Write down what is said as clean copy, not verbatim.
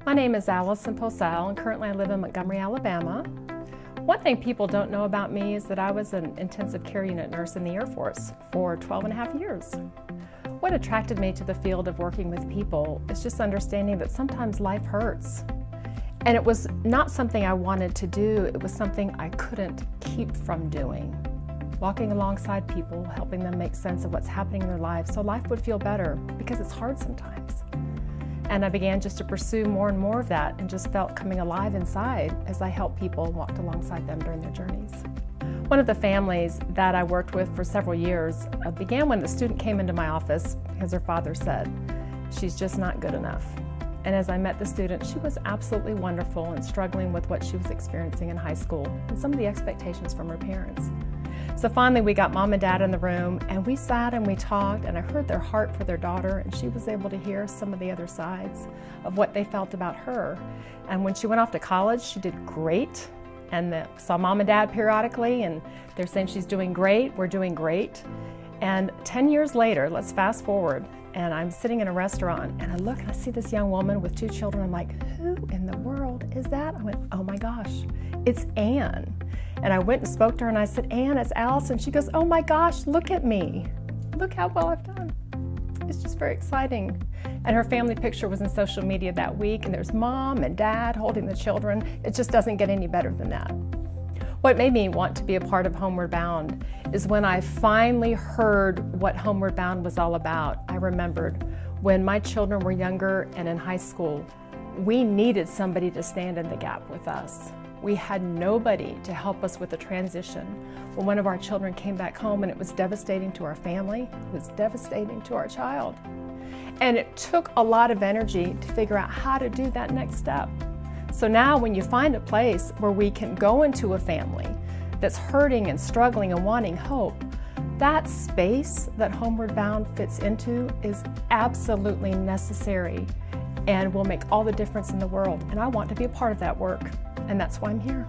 My name is Allison Posell, and currently I live in Montgomery, Alabama. One thing people don't know about me is that I was an intensive care unit nurse in the Air Force for 12 and a half years. What attracted me to the field of working with people is just understanding that sometimes life hurts. And it was not something I wanted to do, it was something I couldn't keep from doing. Walking alongside people, helping them make sense of what's happening in their lives so life would feel better, because it's hard sometimes. And I began just to pursue more and more of that and just felt coming alive inside as I helped people and walked alongside them during their journeys. One of the families that I worked with for several years began when the student came into my office because her father said, "She's just not good enough." And as I met the student, she was absolutely wonderful and struggling with what she was experiencing in high school and some of the expectations from her parents. So finally we got mom and dad in the room and we sat and we talked, and I heard their heart for their daughter, and she was able to hear some of the other sides of what they felt about her. And when she went off to college, she did great, and saw mom and dad periodically, and they're saying she's doing great, we're doing great. And 10 years later, let's fast forward, and I'm sitting in a restaurant and I look and I see this young woman with 2 children. I'm like, who in the world is that? I went, oh my gosh, it's Ann. And I went and spoke to her and I said, Ann, it's Allison. She goes, oh my gosh, look at me. Look how well I've done. It's just very exciting. And her family picture was in social media that week, and there's mom and dad holding the children. It just doesn't get any better than that. What made me want to be a part of Homeward Bound is when I finally heard what Homeward Bound was all about. I remembered when my children were younger and in high school, we needed somebody to stand in the gap with us. We had nobody to help us with the transition. When one of our children came back home, and it was devastating to our family, it was devastating to our child. And it took a lot of energy to figure out how to do that next step. So now when you find a place where we can go into a family that's hurting and struggling and wanting hope, that space that Homeward Bound fits into is absolutely necessary and will make all the difference in the world. And I want to be a part of that work, and that's why I'm here.